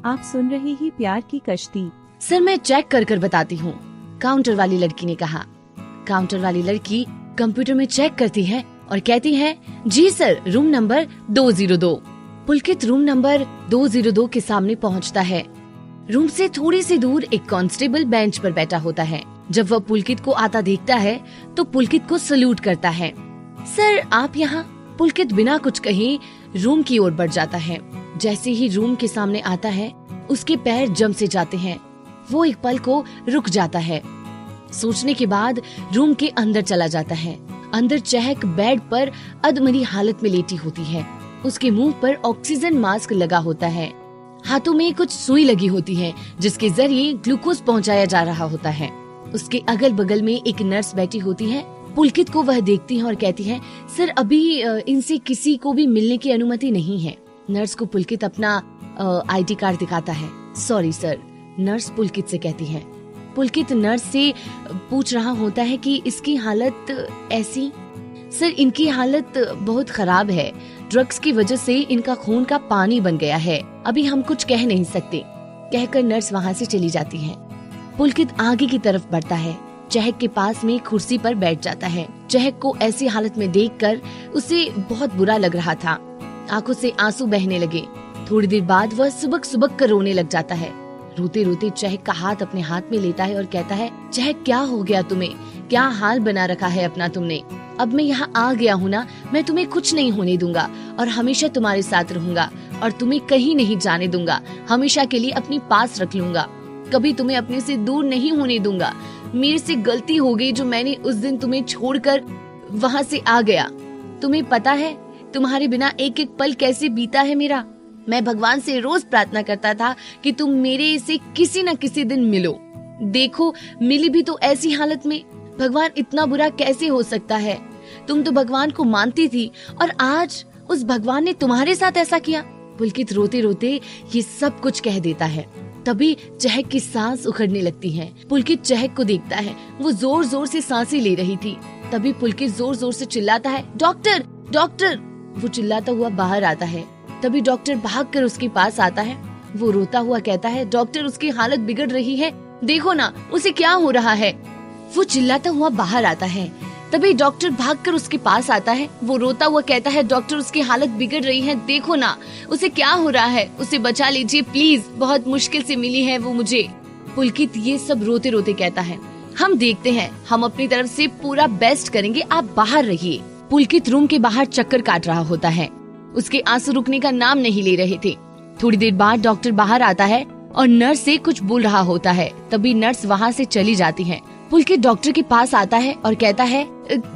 आप सुन रहे हैं प्यार की कश्ती। सर मैं चेक कर कर बताती हूँ, काउंटर वाली लड़की ने कहा। काउंटर वाली लड़की कंप्यूटर में चेक करती है और कहती है, जी सर, रूम नंबर 202। पुलकित रूम नंबर 202 के सामने पहुँचता है। रूम से थोड़ी सी दूर एक कांस्टेबल बेंच पर बैठा होता है। जब वह पुलकित को आता देखता है तो पुलकित को सल्यूट करता है। सर आप यहाँ? पुलकित बिना कुछ कहे रूम की ओर बढ़ जाता है। जैसे ही रूम के सामने आता है उसके पैर जम से जाते हैं। वो एक पल को रुक जाता है। सोचने के बाद रूम के अंदर चला जाता है। अंदर चहक बेड पर अधमरी हालत में लेटी होती है। उसके मुंह पर ऑक्सीजन मास्क लगा होता है। हाथों में कुछ सुई लगी होती है जिसके जरिए ग्लूकोज पहुंचाया जा रहा होता है। उसके अगल बगल में एक नर्स बैठी होती है। पुलकित को वह देखती है और कहती है, सर अभी इनसे किसी को भी मिलने की अनुमति नहीं है। नर्स को पुलकित अपना आईडी कार्ड दिखाता है। सॉरी सर, नर्स पुलकित से कहती है। पुलकित नर्स से पूछ रहा होता है कि इसकी हालत ऐसी? सर इनकी हालत बहुत खराब है। ड्रग्स की वजह से इनका खून का पानी बन गया है। अभी हम कुछ कह नहीं सकते। कहकर नर्स वहाँ से चली जाती है। पुलकित आगे की तरफ बढ़ता है। चहक के पास में कुर्सी पर बैठ जाता है। चहक को ऐसी हालत में देखकर उसे बहुत बुरा लग रहा था। आंखों से आंसू बहने लगे। थोड़ी देर बाद वह सुबक सुबक कर रोने लग जाता है। रोते रोते चहक का हाथ अपने हाथ में लेता है और कहता है, चहक क्या हो गया तुम्हें? क्या हाल बना रखा है अपना तुमने? अब मैं यहाँ आ गया हूँ ना, मैं तुम्हें कुछ नहीं होने दूंगा और हमेशा तुम्हारे साथ रहूंगा और तुम्हें कहीं नहीं जाने दूंगा। हमेशा के लिए अपनी पास रख लूंगा। कभी तुम्हें अपने से दूर नहीं होने दूंगा। मेरे से गलती हो गई जो मैंने उस दिन तुम्हें छोड़कर वहाँ से आ गया। तुम्हें पता है तुम्हारे बिना एक एक पल कैसे बीता है मेरा। मैं भगवान से रोज प्रार्थना करता था कि तुम मेरे से किसी न किसी दिन मिलो। देखो मिली भी तो ऐसी हालत में। भगवान इतना बुरा कैसे हो सकता है? तुम तो भगवान को मानती थी और आज उस भगवान ने तुम्हारे साथ ऐसा किया। पुलकित रोते रोते ये सब कुछ कह देता है। तभी चहक की सांस उखड़ने लगती है। पुलकित चहक को देखता है। वो जोर जोर से सांसें ले रही थी। तभी पुलकित जोर जोर से चिल्लाता है, डॉक्टर डॉक्टर। वो चिल्लाता हुआ बाहर आता है। तभी डॉक्टर भागकर उसके पास आता है। वो रोता हुआ कहता है, डॉक्टर उसकी हालत बिगड़ रही है, देखो ना उसे क्या हो रहा है। वो चिल्लाता हुआ बाहर आता है। तभी डॉक्टर भागकर उसके पास आता है। वो रोता हुआ कहता है, डॉक्टर उसकी हालत बिगड़ रही है, देखो ना उसे क्या हो रहा है, उसे बचा लीजिए प्लीज, बहुत मुश्किल से मिली है वो मुझे। पुलकित ये सब रोते रोते कहता है, हम देखते हैं, हम अपनी तरफ से पूरा बेस्ट करेंगे, आप बाहर रहिए। पुलकित रूम के बाहर चक्कर काट रहा होता है। उसके आंसू रुकने का नाम नहीं ले रहे थे। थोड़ी देर बाद डॉक्टर बाहर आता है और नर्स से कुछ बोल रहा होता है। तभी नर्स वहाँ से चली जाती है। पुलकित डॉक्टर के पास आता है और कहता है,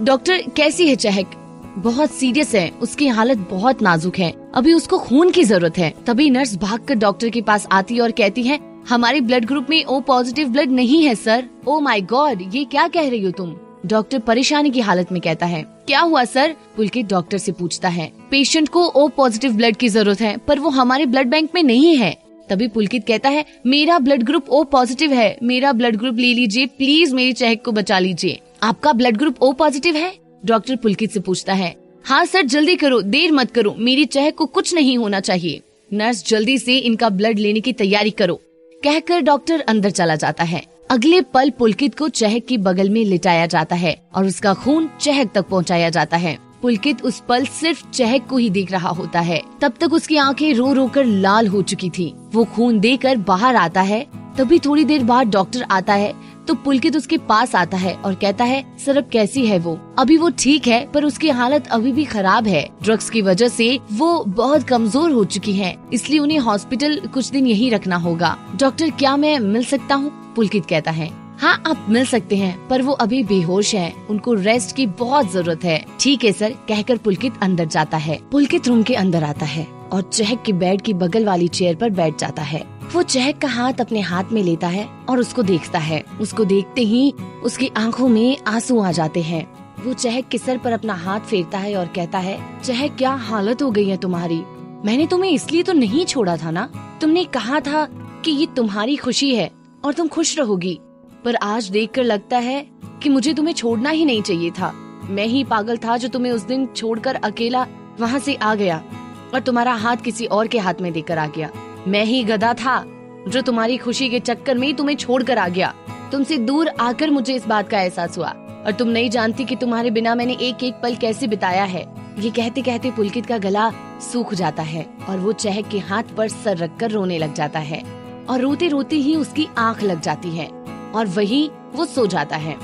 डॉक्टर कैसी है चहक? बहुत सीरियस है, उसकी हालत बहुत नाजुक है, अभी उसको खून की जरूरत है। तभी नर्स भागकर डॉक्टर के पास आती है और कहती है, हमारे ब्लड ग्रुप में O पॉजिटिव ब्लड नहीं है सर। ओ माय गॉड, ये क्या कह रही हो तुम? डॉक्टर परेशानी की हालत में कहता है, क्या हुआ सर? पुलकित डॉक्टर से पूछता है। पेशेंट को O पॉजिटिव ब्लड की जरूरत है पर वो हमारे ब्लड बैंक में नहीं है। तभी पुलकित कहता है, मेरा ब्लड ग्रुप O पॉजिटिव है, मेरा ब्लड ग्रुप ले लीजिए प्लीज, मेरी चहक को बचा लीजिए। आपका ब्लड ग्रुप O पॉजिटिव है? डॉक्टर पुलकित से पूछता है। हाँ सर, जल्दी करो, देर मत करो, मेरी चहक को कुछ नहीं होना चाहिए। नर्स जल्दी से इनका ब्लड लेने की तैयारी करो, कहकर डॉक्टर अंदर चला जाता है। अगले पल पुलकित को चहक की बगल में लिटाया जाता है और उसका खून चहक तक पहुंचाया जाता है। पुलकित उस पल सिर्फ चहक को ही देख रहा होता है। तब तक उसकी आंखें रो रो कर लाल हो चुकी थी। वो खून देकर बाहर आता है। तभी थोड़ी देर बाद डॉक्टर आता है तो पुलकित उसके पास आता है और कहता है, सर अब कैसी है वो? अभी वो ठीक है पर उसकी हालत अभी भी खराब है। ड्रग्स की वजह से वो बहुत कमजोर हो चुकी है, इसलिए उन्हें हॉस्पिटल कुछ दिन यहीं रखना होगा। डॉक्टर क्या मैं मिल सकता हूँ? पुलकित कहता है, हाँ आप मिल सकते हैं पर वो अभी बेहोश हैं, उनको रेस्ट की बहुत जरूरत है। ठीक है सर, कहकर पुलकित अंदर जाता है। पुलकित रूम के अंदर आता है और चहक के बेड की बगल वाली चेयर पर बैठ जाता है। वो चहक का हाथ अपने हाथ में लेता है और उसको देखता है। उसको देखते ही उसकी आंखों में आंसू आ जाते हैं। वो चहक के सर पर अपना हाथ फेरता है और कहता है, चहक क्या हालत हो गई है तुम्हारी? मैंने तुम्हें इसलिए तो नहीं छोड़ा था ना, तुमने कहा था कि ये तुम्हारी खुशी है और तुम खुश रहोगी, पर आज देखकर लगता है कि मुझे तुम्हें छोड़ना ही नहीं चाहिए था। मैं ही पागल था जो तुम्हें उस दिन छोड़कर अकेला वहाँ से आ गया और तुम्हारा हाथ किसी और के हाथ में देकर आ गया। मैं ही गधा था जो तुम्हारी खुशी के चक्कर में तुम्हें छोड़कर आ गया। तुमसे दूर आकर मुझे इस बात का एहसास हुआ और तुम नहीं जानती कि तुम्हारे बिना मैंने एक एक पल कैसे बिताया है। ये कहते कहते पुलकित का गला सूख जाता है और वो चहक के हाथ पर सर रखकर रोने लग जाता है और रोते रोते ही उसकी आंख लग जाती है और वही वो सो जाता है।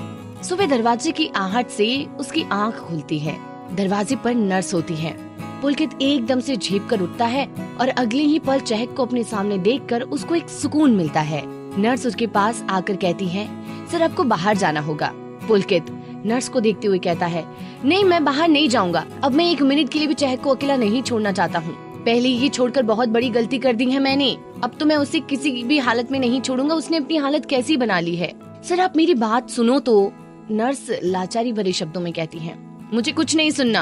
सुबह दरवाजे की आहट से उसकी आंख खुलती है। दरवाजे पर नर्स होती है। पुलकित एकदम से झेप कर उठता है और अगले ही पल चहक को अपने सामने देखकर उसको एक सुकून मिलता है। नर्स उसके पास आकर कहती है, सर आपको बाहर जाना होगा। पुलकित नर्स को देखते हुए कहता है, नहीं मैं बाहर नहीं जाऊंगा। अब मैं 1 मिनट के लिए भी चहक को अकेला नहीं छोड़ना चाहता हूँ। पहले ही छोड़कर बहुत बड़ी गलती कर दी है मैंने। अब तो मैं उसे किसी भी हालत में नहीं छोड़ूंगा। उसने अपनी हालत कैसी बना ली है। सर आप मेरी बात सुनो तो, नर्स लाचारी भरे शब्दों में कहती है। मुझे कुछ नहीं सुनना,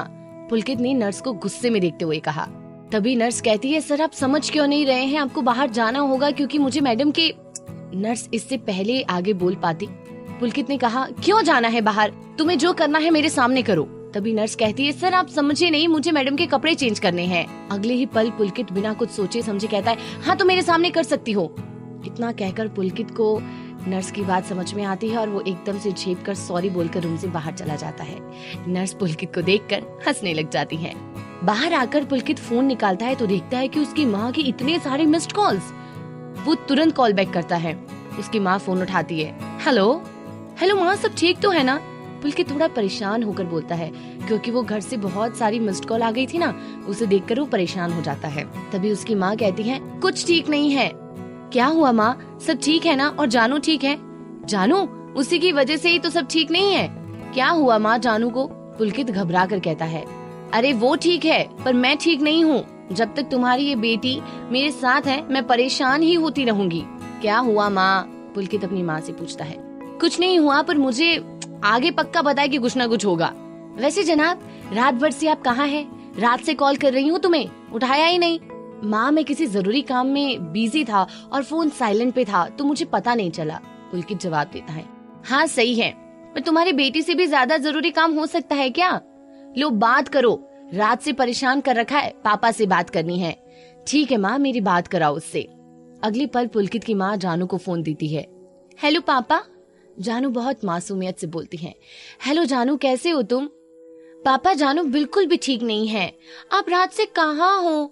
पुलकित ने नर्स को गुस्से में देखते हुए कहा। तभी नर्स कहती है, सर आप समझ क्यों नहीं रहे हैं, आपको बाहर जाना होगा क्योंकि मुझे मैडम के। नर्स इससे पहले आगे बोल पाती। पुलकित ने कहा, क्यों जाना है बाहर, तुम्हें जो करना है मेरे सामने करो। तभी नर्स कहती है, सर आप समझे नहीं, मुझे मैडम के कपड़े चेंज करने हैं। अगले ही पल पुलकित बिना कुछ सोचे समझे कहता है, हाँ तो मेरे सामने कर सकती हो। इतना कहकर पुलकित को नर्स की बात समझ में आती है और वो एकदम से झेप कर सॉरी बोलकर रूम से बाहर चला जाता है। नर्स पुलकित को देखकर हंसने लग जाती है। बाहर आकर पुलकित फोन निकालता है तो देखता है कि उसकी माँ की इतने सारे मिस्ड कॉल्स। वो तुरंत कॉल बैक करता है। उसकी माँ फोन उठाती है। हेलो हेलो माँ, सब ठीक तो है ना? पुलकित थोड़ा परेशान होकर बोलता है क्योंकि वो घर से बहुत सारी मिस्ड कॉल आ गई थी ना, उसे देखकर वो परेशान हो जाता है। तभी उसकी माँ कहती है, कुछ ठीक नहीं है। क्या हुआ माँ, सब ठीक है ना? और जानू ठीक है? जानू, उसी की वजह से ही तो सब ठीक नहीं है। क्या हुआ माँ जानू को? पुलकित घबरा कर कहता है, अरे वो ठीक है पर मैं ठीक नहीं हूँ। जब तक तुम्हारी ये बेटी मेरे साथ है मैं परेशान ही होती रहूंगी। क्या हुआ माँ? पुलकित अपनी माँ से पूछता है। कुछ नहीं हुआ पर मुझे आगे पक्का पता है कि कुछ ना कुछ होगा। वैसे जनाब, रात भर से आप कहाँ हैं? रात से कॉल कर रही हूँ तुम्हें, उठाया ही नहीं। माँ मैं किसी जरूरी काम में बिजी था और फोन साइलेंट पे था तो मुझे पता नहीं चला। पुलकित जवाब देता है। हाँ सही है, पर तुम्हारी बेटी से भी ज्यादा जरूरी काम हो सकता है क्या? लो बात करो, रात से परेशान कर रखा है, पापा से बात करनी है। ठीक है माँ, मेरी बात कराओ उससे। अगले पल पुलकित की माँ जानू को फोन देती है। हेलो पापा। जानू बहुत मासूमियत से बोलती है। हेलो जानू, कैसे हो तुम? पापा जानू बिल्कुल भी ठीक नहीं है। आप रात से कहाँ हो?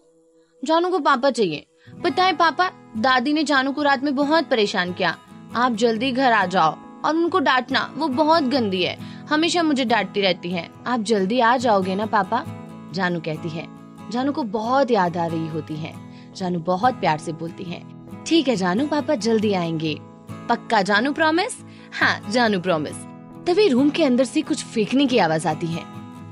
जानू को पापा चाहिए। पता है पापा, दादी ने जानू को रात में बहुत परेशान किया। आप जल्दी घर आ जाओ और उनको डांटना, वो बहुत गंदी है, हमेशा मुझे डांटती रहती है। आप जल्दी आ जाओगे ना पापा? जानू कहती है। जानू को बहुत याद आ रही होती है। जानू बहुत प्यार से बोलती है, ठीक है जानू, पापा जल्दी आएंगे। पक्का जानू, प्रॉमिस? हाँ जानू प्रॉमिस। तभी रूम के अंदर से कुछ फेंकने की आवाज आती है।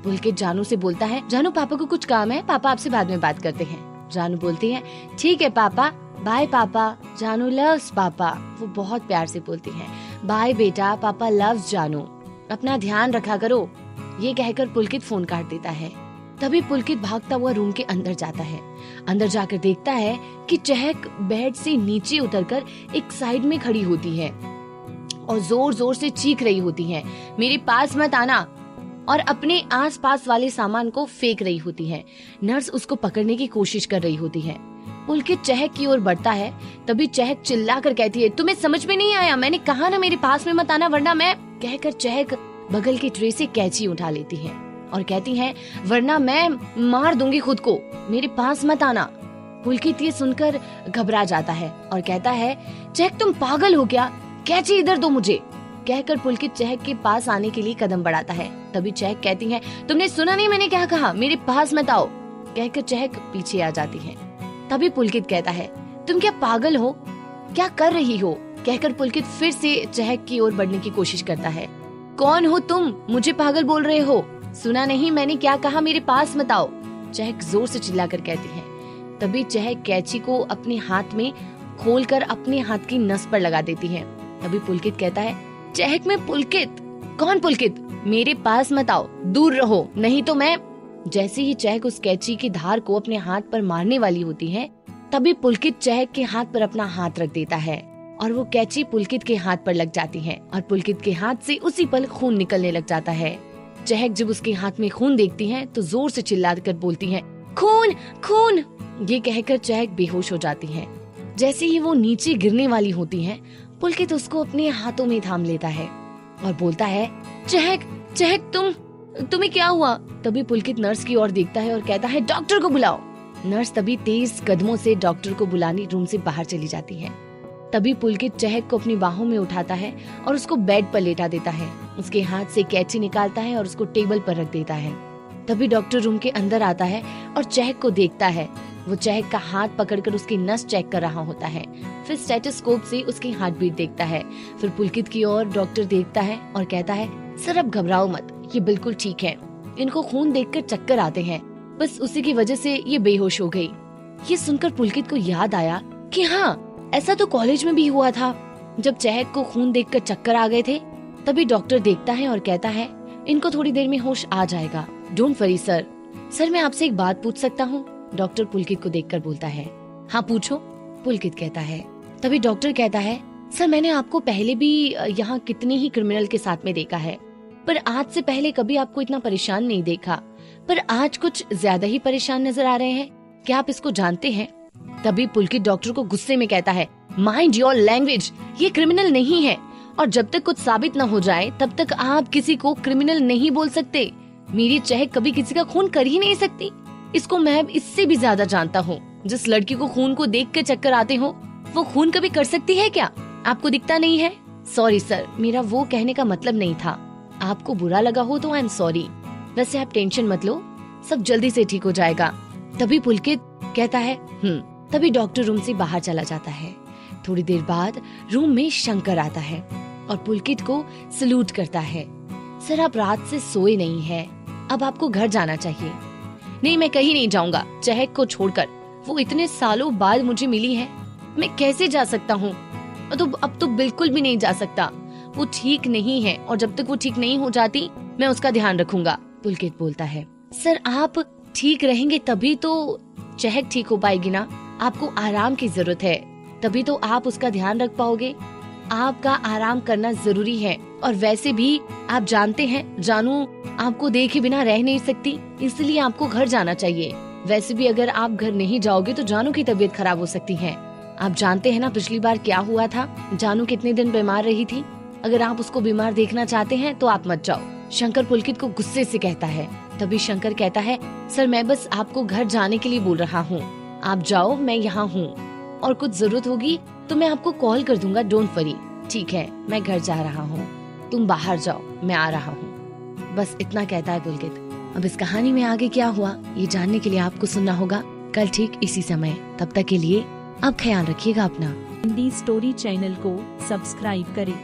पुलकित जानू से बोलता है, जानू पापा को कुछ काम है, पापा आपसे बाद में बात करते हैं। जानू बोलती है, ठीक है पापा, बाय पापा। जानू लव्स पापा। वो बहुत प्यार से बोलती है, बाय बेटा, पापा लव्स जानू, अपना ध्यान रखा करो। ये कहकर पुलकित फोन काट देता है। तभी पुलकित भागता हुआ रूम के अंदर जाता है। अंदर जाकर देखता है कि चहक बेड से नीचे उतरकर एक साइड में खड़ी होती है और जोर जोर से चीख रही होती है, मेरे पास मत आना, और अपने आसपास वाले सामान को फेंक रही होती है। नर्स उसको पकड़ने की कोशिश कर रही होती है। पुलकित चहक की ओर बढ़ता है। तभी चहक चिल्लाकर कहती है, तुम्हें समझ में नहीं आया? मैंने कहा ना मेरे पास में मत आना वरना मैं। कहकर चहक बगल की ट्रे से कैंची उठा लेती है और कहती है, वरना मैं मार दूंगी खुद को, मेरे पास मत आना। पुलकित ये सुनकर घबरा जाता है और कहता है, चहक तुम पागल हो क्या? कैंची इधर दो मुझे। कहकर पुलकित चहक के पास आने के लिए कदम बढ़ाता है। तभी चहक कहती है, तुमने सुना नहीं मैंने क्या कहा? मेरे पास मत आओ। कहकर चहक पीछे आ जाती है। तभी पुलकित कहता है, तुम क्या पागल हो? क्या कर रही हो? कहकर पुलकित फिर से चहक की ओर बढ़ने की कोशिश करता है। कौन हो तुम? मुझे पागल बोल रहे हो? सुना नहीं मैंने क्या कहा? मेरे पास मत आओ। चहक जोर से चिल्लाकर कहती है। तभी चहक कैंची को अपने हाथ में खोलकर अपने हाथ की नस पर लगा देती है। तभी पुलकित कहता है, चहक में पुलकित? कौन पुलकित? मेरे पास मत आओ, दूर रहो, नहीं तो मैं। जैसे ही चहक उस कैंची की धार को अपने हाथ पर मारने वाली होती है, तभी पुलकित चहक के हाथ पर अपना हाथ रख देता है और वो कैंची पुलकित के हाथ पर लग जाती है और पुलकित के हाथ से उसी पल खून निकलने लग जाता है। चहक जब उसके हाथ में खून देखती है तो जोर से चिल्लाकर बोलती है, खून खून। ये कहकर चहक बेहोश हो जाती है। जैसे ही वो नीचे गिरने वाली होती हैं, पुलकित उसको अपने हाथों में थाम लेता है और बोलता है, चहक चहक तुम्हें क्या हुआ? तभी पुलकित नर्स की ओर देखता है और कहता है, डॉक्टर को बुलाओ। नर्स तभी तेज कदमों से डॉक्टर को बुलाने रूम से बाहर चली जाती है। तभी पुलकित चहक को अपनी बाहों में उठाता है और उसको बेड पर लेटा देता है। उसके हाथ से कैंची निकालता है और उसको टेबल पर रख देता है। तभी डॉक्टर रूम के अंदर आता है और चहक को देखता है। वो चहक का हाथ पकड़कर उसकी नस चेक कर रहा होता है। फिर स्टेथोस्कोप से उसकी हार्ट बीट देखता है। फिर पुलकित की ओर डॉक्टर देखता है और कहता है, सर अब घबराओ मत, ये बिल्कुल ठीक है। इनको खून देखकर चक्कर आते हैं, बस उसी की वजह से ये बेहोश हो गई। ये सुनकर पुलकित को याद आया कि हाँ, ऐसा तो कॉलेज में भी हुआ था, जब चहक को खून देखकर चक्कर आ गए थे। तभी डॉक्टर देखता है और कहता है, इनको थोड़ी देर में होश आ जाएगा, डोंट वरी सर। सर मैं आपसे एक बात पूछ सकता हूँ? डॉक्टर पुलकित को देखकर बोलता है। हाँ पूछो, पुलकित कहता है। तभी डॉक्टर कहता है, सर मैंने आपको पहले भी यहाँ कितने ही क्रिमिनल के साथ में देखा है, पर आज से पहले कभी आपको इतना परेशान नहीं देखा, पर आज कुछ ज्यादा ही परेशान नजर आ रहे हैं। क्या आप इसको जानते हैं? तभी पुलकित डॉक्टर को गुस्से में कहता है, माइंड योर लैंग्वेज, ये क्रिमिनल नहीं है और जब तक कुछ साबित न हो जाए तब तक आप किसी को क्रिमिनल नहीं बोल सकते। मेरी चहक कभी किसी का खून कर ही नहीं सकती। इसको मैं इससे भी ज्यादा जानता हूँ। जिस लड़की को खून को देख कर चक्कर आते हो, वो खून कभी कर सकती है क्या? आपको दिखता नहीं है? सॉरी सर, मेरा वो कहने का मतलब नहीं था। आपको बुरा लगा हो तो आई एम सॉरी। वैसे आप टेंशन मत लो, सब जल्दी से ठीक हो जाएगा। तभी पुलकित कहता है तभी डॉक्टर रूम से बाहर चला जाता है। थोड़ी देर बाद रूम में शंकर आता है और पुलकित को सलूट करता है। सर आप रात से सोए नहीं हैं, अब आपको घर जाना चाहिए। नहीं मैं कहीं नहीं जाऊंगा चहक को छोड़कर, वो इतने सालों बाद मुझे मिली है, मैं कैसे जा सकता हूँ? तो अब तो बिल्कुल भी नहीं जा सकता, वो ठीक नहीं है और जब तक वो ठीक नहीं हो जाती मैं उसका ध्यान रखूंगा। पुलकित बोलता है, सर आप ठीक रहेंगे तभी तो चहक ठीक हो पाएगी ना। आपको आराम की जरूरत है, तभी तो आप उसका ध्यान रख पाओगे। आपका आराम करना जरूरी है और वैसे भी आप जानते हैं जानू आपको देखे बिना रह नहीं सकती, इसलिए आपको घर जाना चाहिए। वैसे भी अगर आप घर नहीं जाओगे तो जानू की तबीयत खराब हो सकती है। आप जानते हैं ना पिछली बार क्या हुआ था, जानू कितने दिन बीमार रही थी। अगर आप उसको बीमार देखना चाहते हैं तो आप मत जाओ। शंकर पुलकित को गुस्से से कहता है। तभी शंकर कहता है, सर मैं बस आपको घर जाने के लिए बोल रहा हूँ, आप जाओ, मैं यहाँ हूँ और कुछ जरूरत होगी तो मैं आपको कॉल कर दूंगा, डोंट वरी। ठीक है, मैं घर जा रहा हूँ, तुम बाहर जाओ, मैं आ रहा हूँ। बस इतना कहता है पुलकित। अब इस कहानी में आगे क्या हुआ ये जानने के लिए आपको सुनना होगा कल ठीक इसी समय। तब तक के लिए आप ख्याल रखिएगा अपना। हिंदी स्टोरी चैनल को सब्सक्राइब करें।